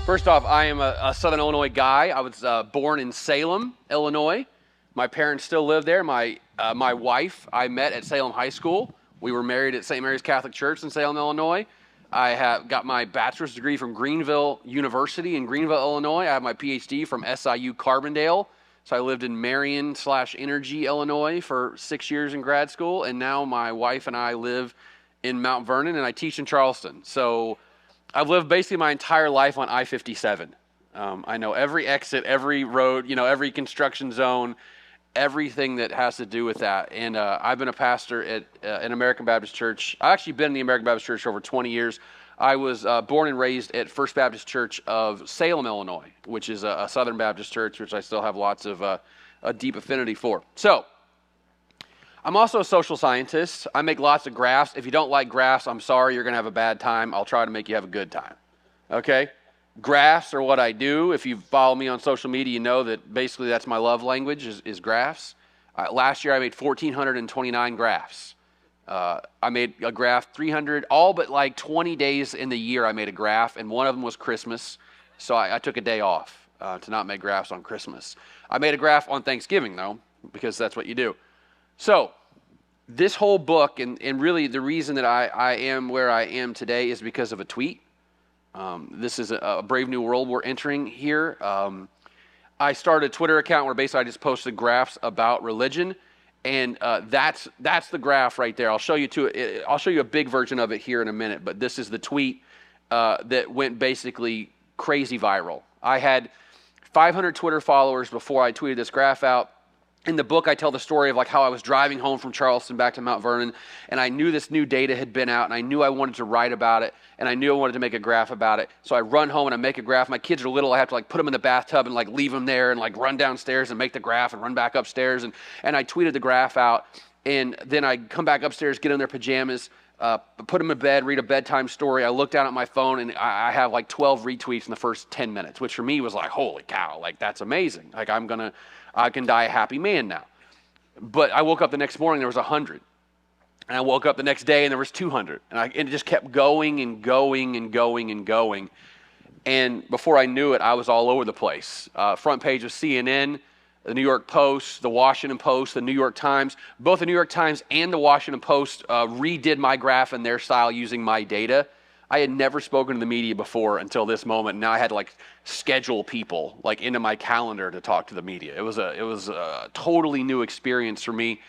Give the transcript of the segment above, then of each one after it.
First off, I am a Southern Illinois guy. I was born in Salem, Illinois. My parents still live there. My wife I met at Salem High School. We were married at St. Mary's Catholic Church in Salem, Illinois. I have got my bachelor's degree from Greenville University in Greenville, Illinois. I have my PhD from SIU Carbondale. So I lived in Marion/Energy, Illinois for 6 years in grad school. And now my wife and I live in Mount Vernon, and I teach in Charleston. So I've lived basically my entire life on I-57. I know every exit, every road, every construction zone, everything that has to do with that. And I've been a pastor at an American Baptist church. I've actually been in the American Baptist church for over 20 years. I was born and raised at First Baptist Church of Salem, Illinois, which is a Southern Baptist church, which I still have lots of a deep affinity for. So I'm also a social scientist. I make lots of graphs. If you don't like graphs, I'm sorry, you're going to have a bad time. I'll try to make you have a good time. Okay? Graphs are what I do. If you follow me on social media, you know that basically that's my love language is graphs. Last year I made 1,429 graphs. I made a graph 300, all but like 20 days in the year I made a graph, and one of them was Christmas. So I took a day off to not make graphs on Christmas. I made a graph on Thanksgiving, though, because that's what you do. So this whole book, and really the reason that I am where I am today is because of a tweet. This is a brave new world we're entering here. I started a Twitter account where basically I just posted graphs about religion, and that's the graph right there. I'll show you I'll show you a big version of it here in a minute, but this is the tweet that went basically crazy viral. I had 500 Twitter followers before I tweeted this graph out. In the book, I tell the story of like how I was driving home from Charleston back to Mount Vernon, and I knew this new data had been out, and I knew I wanted to write about it, and I knew I wanted to make a graph about it. So I run home and I make a graph. My kids are little. I have to like put them in the bathtub and like leave them there and like run downstairs and make the graph and run back upstairs. And I tweeted the graph out, and then I come back upstairs, get in their pajamas, put them in bed, read a bedtime story. I look down at my phone, and I have like 12 retweets in the first 10 minutes, which for me was like, holy cow, like that's amazing. Like I can die a happy man now. But I woke up the next morning, there was 100. And I woke up the next day and there was 200. And it just kept going and going and going and going. And before I knew it, I was all over the place. Front page of CNN, the New York Post, the Washington Post, the New York Times. Both the New York Times and the Washington Post redid my graph in their style using my data. I had never spoken to the media before until this moment. Now I had to like schedule people like into my calendar to talk to the media. It was a totally new experience for me.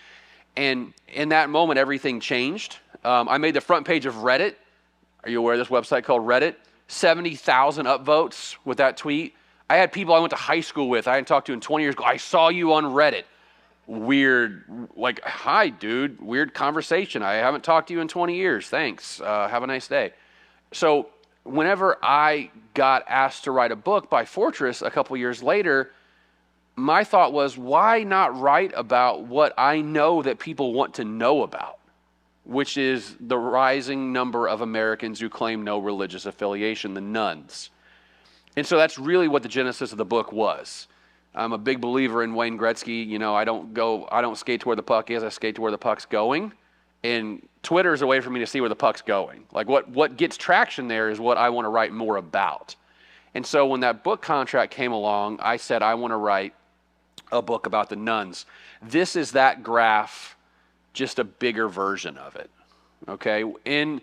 And in that moment, everything changed. I made the front page of Reddit. Are you aware of this website called Reddit? 70,000 upvotes with that tweet. I had people I went to high school with, I hadn't talked to in 20 years, go, I saw you on Reddit. Weird, like, hi, dude, weird conversation. I haven't talked to you in 20 years. Thanks. Have a nice day. So whenever I got asked to write a book by Fortress a couple years later, my thought was, why not write about what I know that people want to know about, which is the rising number of Americans who claim no religious affiliation, the nuns. And so that's really what the genesis of the book was. I'm a big believer in Wayne Gretzky. I don't skate to where the puck is, I skate to where the puck's going. And Twitter is a way for me to see where the puck's going. Like what gets traction there is what I want to write more about. And so when that book contract came along, I said, I want to write a book about the nuns. This is that graph, just a bigger version of it. Okay? In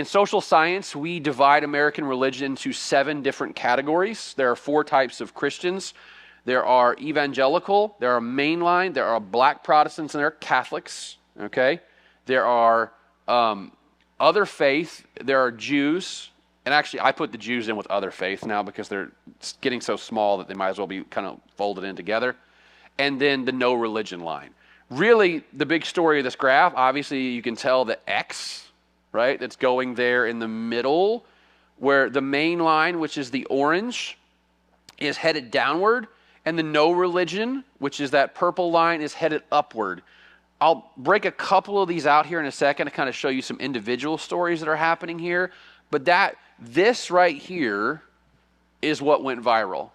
social science, we divide American religion into 7 different categories. There are 4 types of Christians. There are evangelical, there are mainline, there are black Protestants, and there are Catholics. Okay? There are other faith, there are Jews, and actually I put the Jews in with other faith now because they're getting so small that they might as well be kind of folded in together. And then the no religion line. Really, the big story of this graph, obviously you can tell the X, right, that's going there in the middle, where the main line, which is the orange, is headed downward, and the no religion, which is that purple line, is headed upward. I'll break a couple of these out here in a second to kind of show you some individual stories that are happening here. But this right here is what went viral.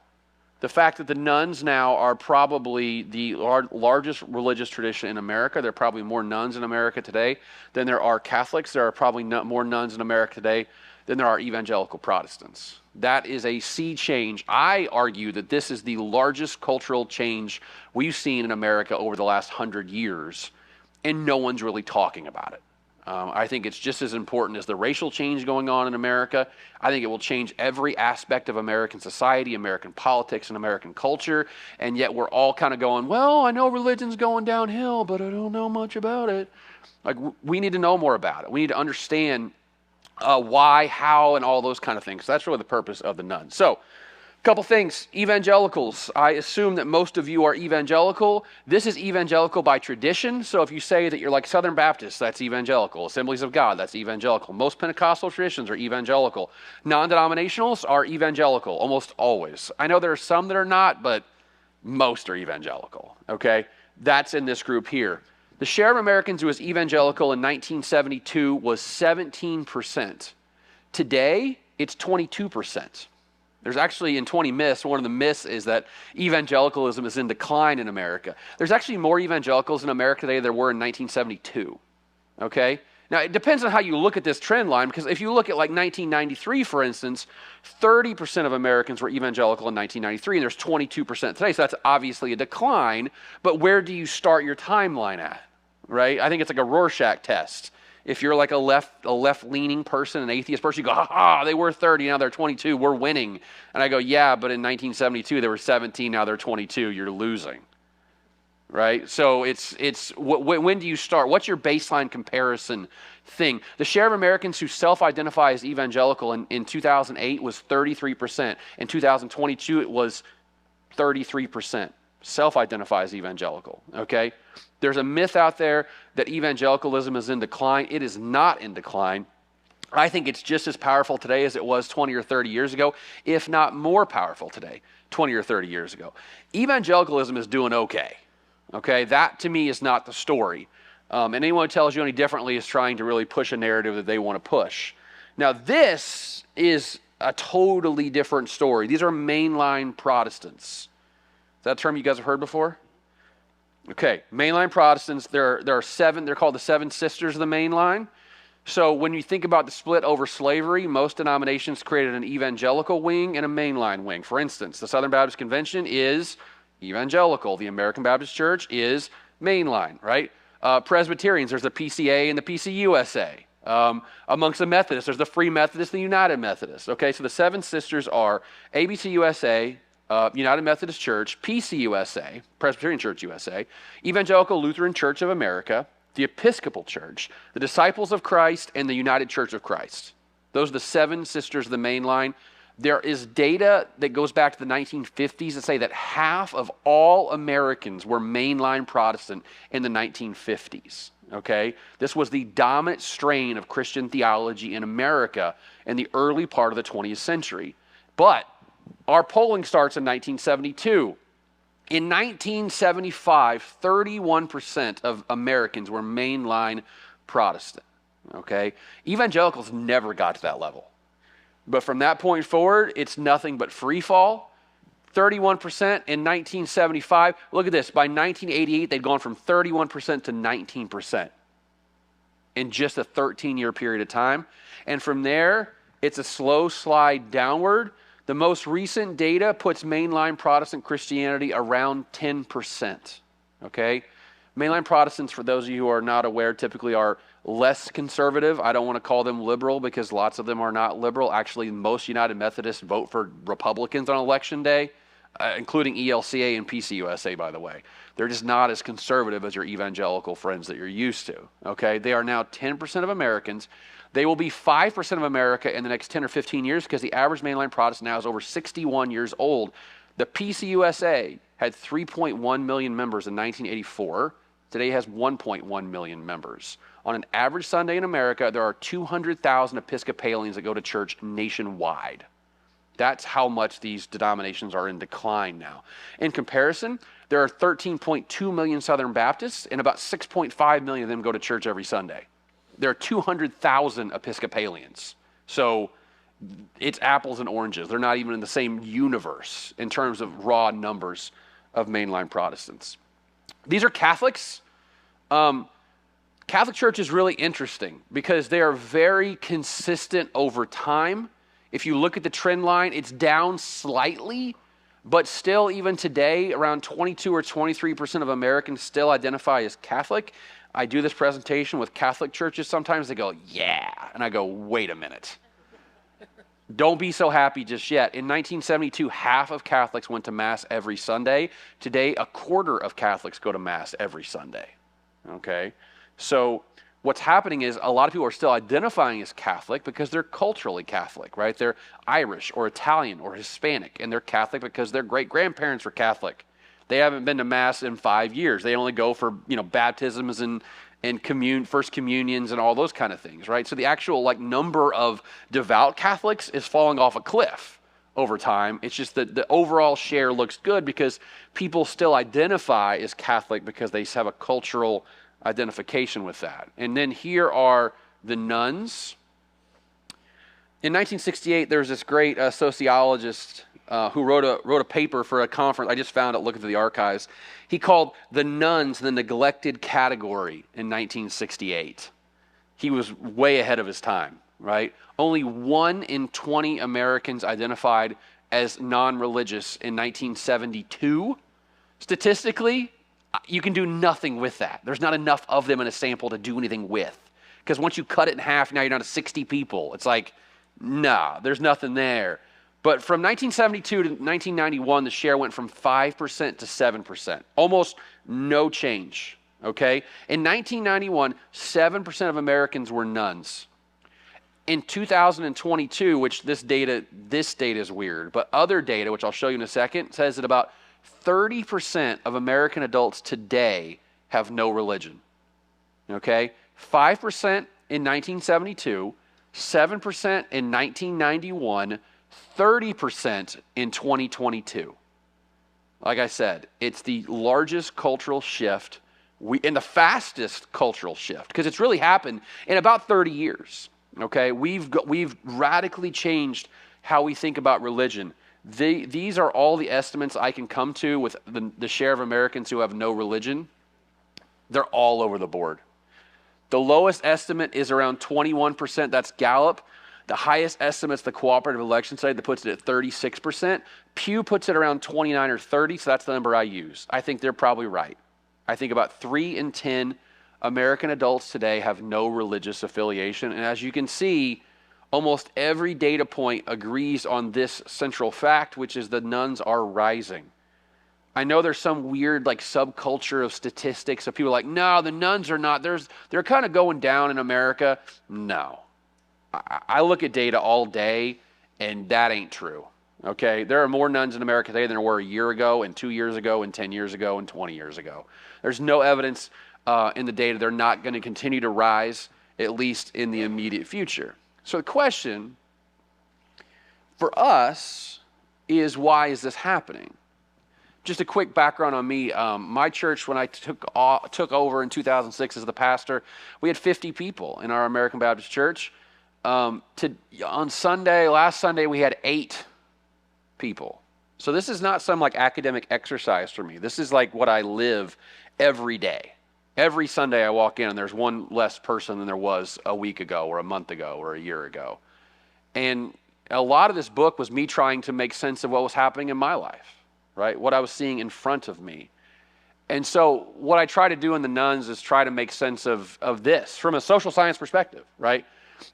The fact that the nuns now are probably the largest religious tradition in America. There are probably more nuns in America today than there are Catholics. There are probably more nuns in America today than there are evangelical Protestants. That is a sea change. I argue that this is the largest cultural change we've seen in America over the last 100 years, and no one's really talking about it. I think it's just as important as the racial change going on in America. I think it will change every aspect of American society, American politics, and American culture. And yet we're all kind of going, well, I know religion's going downhill, but I don't know much about it. Like, we need to know more about it. We need to understand why, how, and all those kind of things. So that's really the purpose of the nuns. So, couple things. Evangelicals. I assume that most of you are evangelical. This is evangelical by tradition. So if you say that you're like Southern Baptists, that's evangelical. Assemblies of God, that's evangelical. Most Pentecostal traditions are evangelical. Non-denominationals are evangelical, almost always. I know there are some that are not, but most are evangelical. Okay? That's in this group here. The share of Americans who was evangelical in 1972 was 17%. Today, it's 22%. There's actually, in 20 myths, one of the myths is that evangelicalism is in decline in America. There's actually more evangelicals in America today than there were in 1972, okay? Now, it depends on how you look at this trend line, because if you look at like 1993, for instance, 30% of Americans were evangelical in 1993, and there's 22% today, so that's obviously a decline, but where do you start your timeline at, right? I think it's like a Rorschach test. If you're like a left-leaning person, an atheist person, you go, ha, they were 30, now they're 22, we're winning. And I go, yeah, but in 1972, they were 17, now they're 22, you're losing, right? So when do you start? What's your baseline comparison thing? The share of Americans who self-identify as evangelical in 2008 was 33%. In 2022, it was 33%. Self-identify as evangelical, okay? There's a myth out there that evangelicalism is in decline. It is not in decline. I think it's just as powerful today as it was 20 or 30 years ago, if not more powerful today, 20 or 30 years ago. Evangelicalism is doing okay. Okay, that to me is not the story. And anyone who tells you any differently is trying to really push a narrative that they want to push. Now, this is a totally different story. These are mainline Protestants. Is that a term you guys have heard before? Okay, mainline Protestants, there are seven, they're called the seven sisters of the mainline. So when you think about the split over slavery, most denominations created an evangelical wing and a mainline wing. For instance, the Southern Baptist Convention is evangelical. The American Baptist Church is mainline, right? Presbyterians, there's the PCA and the PCUSA. Amongst the Methodists, there's the Free Methodist and the United Methodist. Okay, so the seven sisters are ABCUSA, United Methodist Church, PCUSA, Presbyterian Church USA, Evangelical Lutheran Church of America, the Episcopal Church, the Disciples of Christ, and the United Church of Christ. Those are the seven sisters of the main line. There is data that goes back to the 1950s that say that half of all Americans were mainline Protestant in the 1950s. Okay? This was the dominant strain of Christian theology in America in the early part of the 20th century. But our polling starts in 1972. In 1975, 31% of Americans were mainline Protestant. Okay? Evangelicals never got to that level. But from that point forward, it's nothing but free fall. 31% in 1975. Look at this. By 1988, they'd gone from 31% to 19% in just a 13-year period of time. And from there, it's a slow slide downward. The most recent data puts mainline Protestant Christianity around 10%, okay? Mainline Protestants, for those of you who are not aware, typically are less conservative. I don't want to call them liberal because lots of them are not liberal. Actually, most United Methodists vote for Republicans on Election Day, including ELCA and PCUSA, by the way. They're just not as conservative as your evangelical friends that you're used to, okay? They are now 10% of Americans. They will be 5% of America in the next 10 or 15 years because the average mainline Protestant now is over 61 years old. The PCUSA had 3.1 million members in 1984. Today it has 1.1 million members. On an average Sunday in America, there are 200,000 Episcopalians that go to church nationwide. That's how much these denominations are in decline now. In comparison, there are 13.2 million Southern Baptists, and about 6.5 million of them go to church every Sunday. There are 200,000 Episcopalians. So it's apples and oranges. They're not even in the same universe in terms of raw numbers of mainline Protestants. These are Catholics. Catholic Church is really interesting because they are very consistent over time. If you look at the trend line, it's down slightly, but still, even today, around 22 or 23% of Americans still identify as Catholic. I do this presentation with Catholic churches. Sometimes they go, yeah. And I go, wait a minute. Don't be so happy just yet. In 1972, half of Catholics went to Mass every Sunday. Today, a quarter of Catholics go to Mass every Sunday. Okay? So what's happening is a lot of people are still identifying as Catholic because they're culturally Catholic, right? They're Irish or Italian or Hispanic, and they're Catholic because their great-grandparents were Catholic. They haven't been to Mass in 5 years. They only go for, baptisms and first communions and all those kind of things, right? So the actual number of devout Catholics is falling off a cliff over time. It's just that the overall share looks good because people still identify as Catholic because they have a cultural identification with that. And then here are the nuns. In 1968, there was this great sociologist who wrote a paper for a conference. I just found it looking through the archives. He called the nuns the neglected category in 1968. He was way ahead of his time, right? Only 1 in 20 Americans identified as non-religious in 1972. Statistically, you can do nothing with that. There's not enough of them in a sample to do anything with. Because once you cut it in half, now you're down to 60 people. It's like, nah, there's nothing there. But from 1972 to 1991, the share went from 5% to 7%. Almost no change, okay? In 1991, 7% of Americans were nuns. In 2022, which this data is weird, but other data, which I'll show you in a second, says that about 30% of American adults today have no religion, okay? 5% in 1972, 7% in 1991, 30% in 2022. Like I said, it's the largest cultural shift and the fastest cultural shift because it's really happened in about 30 years. Okay, we've radically changed how we think about religion. These are all the estimates I can come to with the share of Americans who have no religion. They're all over the board. The lowest estimate is around 21%. That's Gallup. The highest estimate's the Cooperative Election Study that puts it at 36%. Pew puts it around 29 or 30, so that's the number I use. I think they're probably right. I think about 3 in 10 American adults today have no religious affiliation. And as you can see, almost every data point agrees on this central fact, which is the nuns are rising. I know there's some weird subculture of statistics of people no, the nuns are not. They're kind of going down in America. No. I look at data all day, and that ain't true, okay? There are more nuns in America today than there were a year ago, and 2 years ago, and 10 years ago, and 20 years ago. There's no evidence in the data they're not going to continue to rise, at least in the immediate future. So the question for us is, why is this happening? Just a quick background on me. My church, when I took over in 2006 as the pastor, we had 50 people in our American Baptist Church. On Sunday, last Sunday, we had 8 people. So this is not some academic exercise for me. This is what I live every day. Every Sunday I walk in and there's one less person than there was a week ago or a month ago or a year ago. And a lot of this book was me trying to make sense of what was happening in my life, right? What I was seeing in front of me. And so what I try to do in the nuns is try to make sense of this from a social science perspective, right?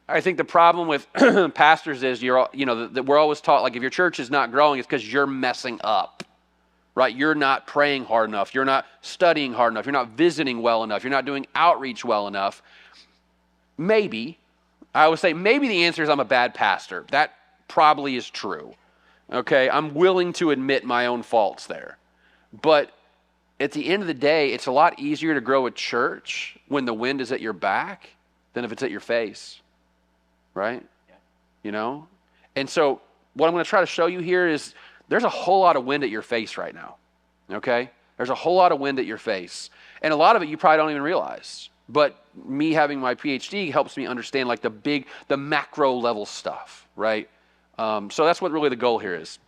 I think the problem with pastors is that we're always taught if your church is not growing, it's because you're messing up, right? You're not praying hard enough. You're not studying hard enough. You're not visiting well enough. You're not doing outreach well enough. Maybe, I would say maybe the answer is I'm a bad pastor. That probably is true, okay? I'm willing to admit my own faults there. But at the end of the day, it's a lot easier to grow a church when the wind is at your back than if it's at your face. Right? Yeah. And so what I'm going to try to show you here is there's a whole lot of wind at your face right now. Okay? There's a whole lot of wind at your face. And a lot of it you probably don't even realize. But me having my PhD helps me understand like the macro level stuff, right? So that's what really the goal here is.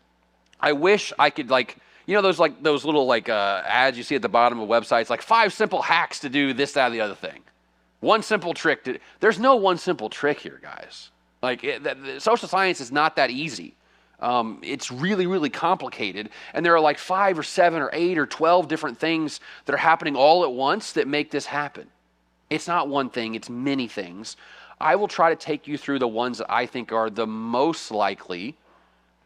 I wish I could those little ads you see at the bottom of websites, like 5 simple hacks to do this, that, or the other thing. One simple trick. There's no one simple trick here, guys. Social science is not that easy. It's really, really complicated. And there are like 5 or 7 or 8 or 12 different things that are happening all at once that make this happen. It's not one thing, it's many things. I will try to take you through the ones that I think are the most likely,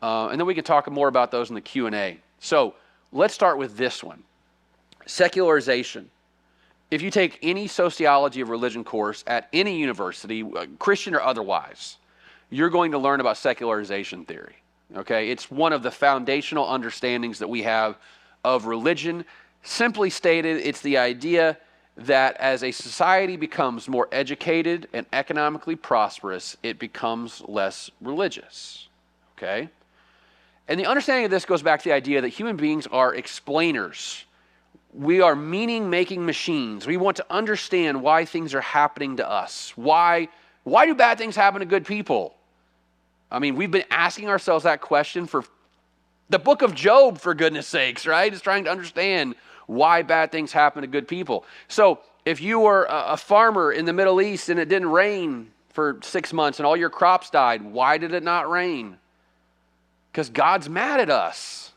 and then we can talk more about those in the Q&A. So let's start with this one. Secularization. If you take any sociology of religion course at any university, Christian or otherwise, you're going to learn about secularization theory. Okay, it's one of the foundational understandings that we have of religion. Simply stated, it's the idea that as a society becomes more educated and economically prosperous, it becomes less religious. Okay? And the understanding of this goes back to the idea that human beings are explainers. We are meaning-making machines. We want to understand why things are happening to us. Why do bad things happen to good people? I mean, we've been asking ourselves that question for the book of Job, for goodness sakes, right? It's trying to understand why bad things happen to good people. So if you were a farmer in the Middle East and it didn't rain for 6 months and all your crops died, why did it not rain? Because God's mad at us.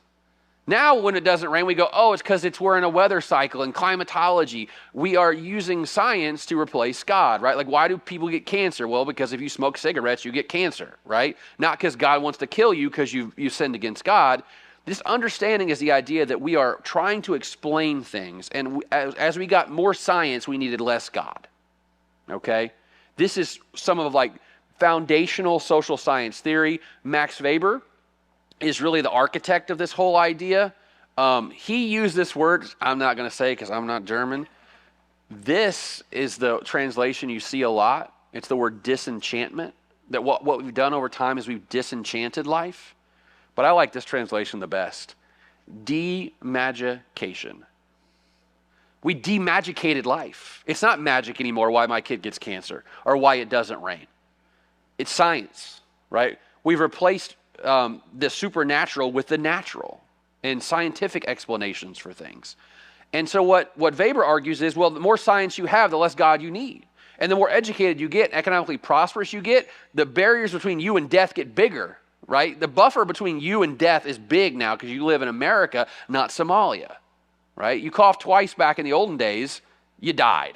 Now when it doesn't rain, we go, oh, it's because we're in a weather cycle and climatology. We are using science to replace God, right? Like, why do people get cancer? Well, because if you smoke cigarettes, you get cancer, right? Not because God wants to kill you because you sinned against God. This understanding is the idea that we are trying to explain things, and as we got more science, we needed less God, okay? This is some of foundational social science theory. Max Weber is really the architect of this whole idea. He used this word, I'm not going to say because I'm not German. This is the translation you see a lot. It's the word disenchantment, that what we've done over time is we've disenchanted life. But I like this translation the best. Demagication. We demagicated life. It's not magic anymore why my kid gets cancer or why it doesn't rain. It's science, right? We've replaced the supernatural with the natural and scientific explanations for things. And so what Weber argues is, well, the more science you have, the less God you need. And the more educated you get, economically prosperous you get, the barriers between you and death get bigger. Right? The buffer between you and death is big now because you live in America, not Somalia. Right? You coughed twice back in the olden days, you died.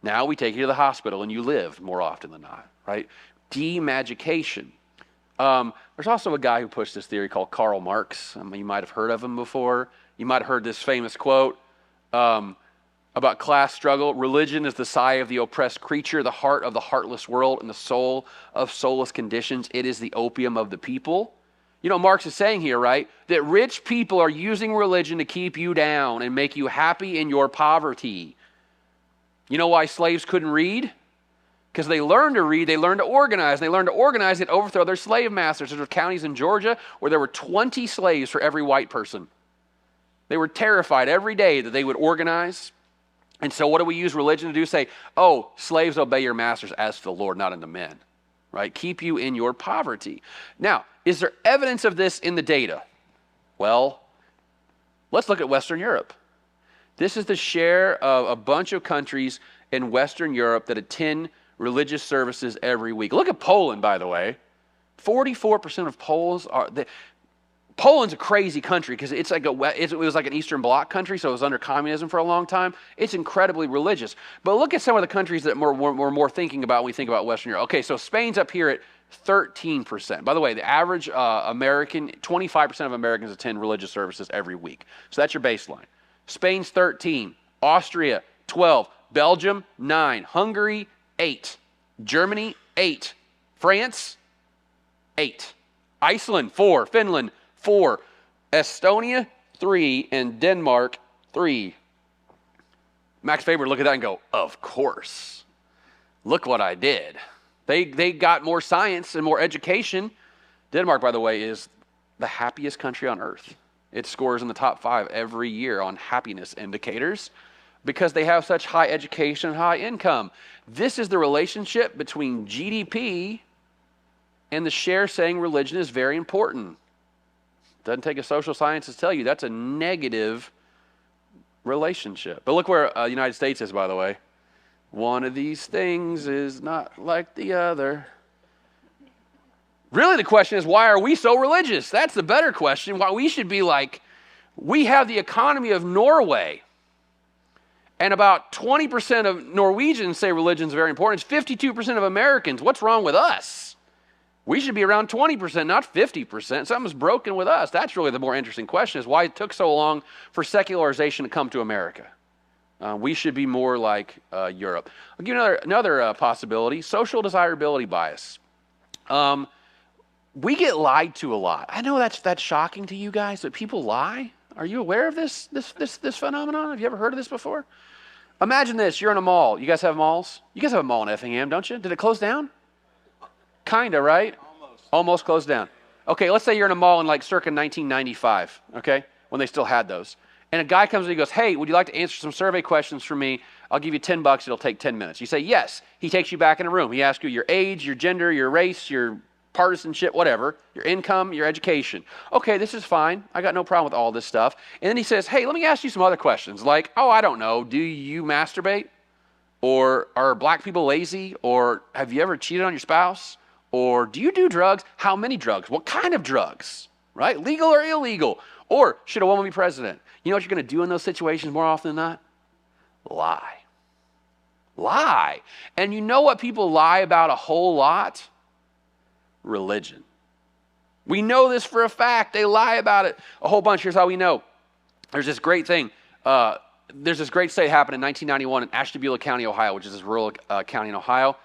Now we take you to the hospital and you live more often than not. Right? Demagication. There's also a guy who pushed this theory called Karl Marx. You might have heard of him before. You might have heard this famous quote about class struggle. Religion is the sigh of the oppressed creature, the heart of the heartless world, and the soul of soulless conditions. It is the opium of the people. You know, Marx is saying here, right, that rich people are using religion to keep you down and make you happy in your poverty. You know why slaves couldn't read? Because they learned to read, they learned to organize. They learned to organize and overthrow their slave masters. There were counties in Georgia where there were 20 slaves for every white person. They were terrified every day that they would organize. And so what do we use religion to do? Say, oh, slaves, obey your masters as to the Lord, not unto men. Right? Keep you in your poverty. Now, is there evidence of this in the data? Well, let's look at Western Europe. This is the share of a bunch of countries in Western Europe that attend religious services every week. Look at Poland, by the way. 44% of Poles are... Poland's a crazy country because it was like an Eastern Bloc country, so it was under communism for a long time. It's incredibly religious. But look at some of the countries that we're more thinking about when we think about Western Europe. Okay, so Spain's up here at 13%. By the way, the average American, 25% of Americans attend religious services every week. So that's your baseline. Spain's 13, Austria 12, Belgium 9, Hungary 8, Germany 8, France 8, Iceland 4, Finland 4, Estonia 3, and Denmark 3. Max Weber would look at that and go, of course. Look what I did. They got more science and more education. Denmark, by the way, is the happiest country on earth. It scores in the top 5 every year on happiness indicators. because they have such high education and high income. This is the relationship between GDP and the share saying religion is very important. Doesn't take a social science to tell you that's a negative relationship. But look where the United States is, by the way. One of these things is not like the other. Really, the question is, why are we so religious? That's the better question. Why we should be like, we have the economy of Norway. And about 20% of Norwegians say religion is very important. It's 52% of Americans. What's wrong with us? We should be around 20%, not 50%. Something's broken with us. That's really the more interesting question, is why it took so long for secularization to come to America. We should be more like Europe. I'll give you another possibility, social desirability bias. We get lied to a lot. I know that's shocking to you guys, that people lie. Are you aware of this phenomenon? Have you ever heard of this before? Imagine this, you're in a mall. You guys have malls? You guys have a mall in Effingham, don't you? Did it close down? Kinda, right? Almost closed down. Okay, let's say you're in a mall in like circa 1995, okay? When they still had those. And a guy comes and he goes, hey, would you like to answer some survey questions for me? I'll give you $10, it'll take 10 minutes. You say yes. He takes you back in a room. He asks you your age, your gender, your race, your partisanship, whatever, your income, your education. Okay, this is fine. I got no problem with all this stuff. And then he says, hey, let me ask you some other questions. Like, oh, I don't know, do you masturbate? Or are black people lazy? Or have you ever cheated on your spouse? Or do you do drugs? How many drugs? What kind of drugs? Right? Legal or illegal? Or should a woman be president? You know what you're going to do in those situations more often than not? Lie. Lie. And you know what people lie about a whole lot? Religion. We know this for a fact. They lie about it a whole bunch. Here's how we know. There's this great thing. There's this great study happened in 1991 in Ashtabula County, Ohio, which is this rural county in Ohio.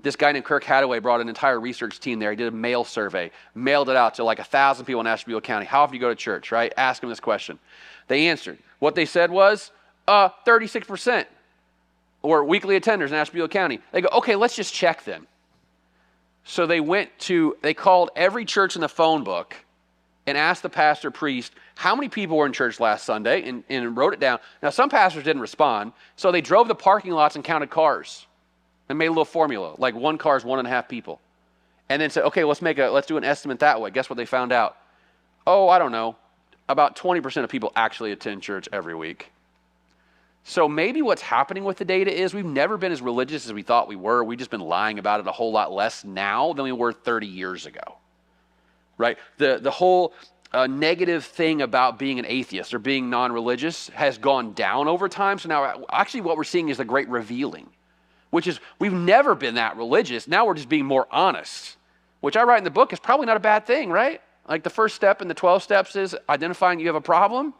This guy named Kirk Hadaway brought an entire research team there. He did a mail survey, mailed it out to like 1,000 people in Ashtabula County. How often do you go to church, right? Ask them this question. They answered. What they said was 36%, or weekly attenders in Ashtabula County. They go, okay, let's just check then. So they called every church in the phone book and asked the pastor priest, how many people were in church last Sunday, and wrote it down. Now, some pastors didn't respond, so they drove the parking lots and counted cars and made a little formula, like one car is 1.5 people. And then said, okay, let's do an estimate that way. Guess what they found out? Oh, I don't know. About 20% of people actually attend church every week. So maybe what's happening with the data is we've never been as religious as we thought we were. We've just been lying about it a whole lot less now than we were 30 years ago, right? The whole negative thing about being an atheist or being non-religious has gone down over time. So now actually what we're seeing is the great revealing, which is we've never been that religious. Now we're just being more honest, which I write in the book is probably not a bad thing, right? Like the first step in the 12 steps is identifying you have a problem.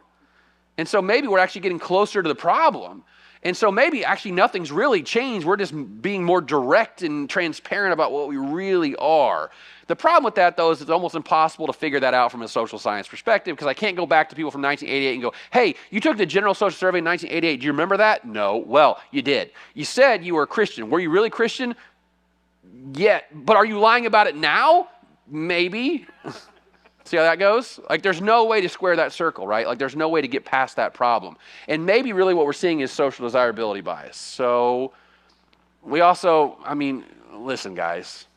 And so maybe we're actually getting closer to the problem. And so maybe actually nothing's really changed. We're just being more direct and transparent about what we really are. The problem with that, though, is it's almost impossible to figure that out from a social science perspective, because I can't go back to people from 1988 and go, hey, you took the General Social Survey in 1988. Do you remember that? No. Well, you did. You said you were a Christian. Were you really Christian? Yeah. But are you lying about it now? Maybe. See how that goes? Like there's no way to square that circle, right? Like there's no way to get past that problem. And maybe really what we're seeing is social desirability bias. So we also, listen guys,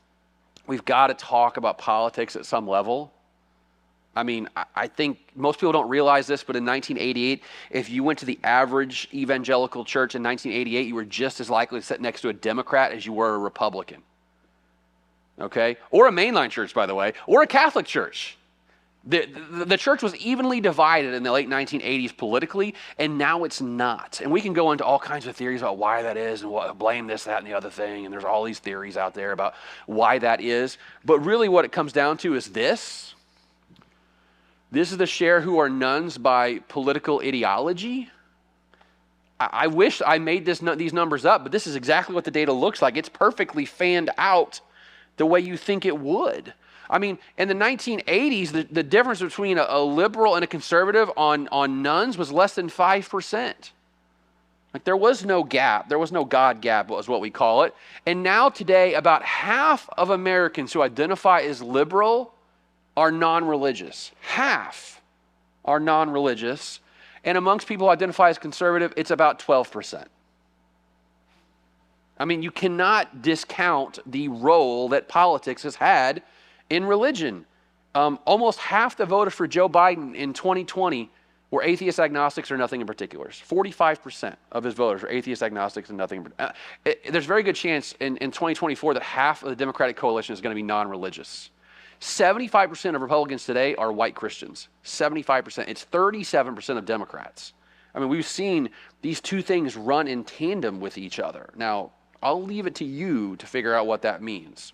we've got to talk about politics at some level. I think most people don't realize this, but in 1988, if you went to the average evangelical church in 1988, you were just as likely to sit next to a Democrat as you were a Republican. Okay? Or a mainline church, by the way, or a Catholic church. The church was evenly divided in the late 1980s politically, and now it's not. And we can go into all kinds of theories about why that is and blame this, that, and the other thing. And there's all these theories out there about why that is. But really what it comes down to is this. This is the share who are nuns by political ideology. I wish I made these numbers up, but this is exactly what the data looks like. It's perfectly fanned out the way you think it would. In the 1980s, the difference between a liberal and a conservative on nuns was less than 5%. Like there was no gap. There was no God gap, was what we call it. And now today, about half of Americans who identify as liberal are non-religious. Half are non-religious. And amongst people who identify as conservative, it's about 12%. I mean, you cannot discount the role that politics has had in religion. Almost half the voters for Joe Biden in 2020 were atheist, agnostics, or nothing in particular. 45% of his voters are atheist, agnostics, and nothing in particular. There's a very good chance in 2024 that half of the Democratic coalition is going to be non-religious. 75% of Republicans today are white Christians. 75%. It's 37% of Democrats. I mean, we've seen these two things run in tandem with each other. Now, I'll leave it to you to figure out what that means.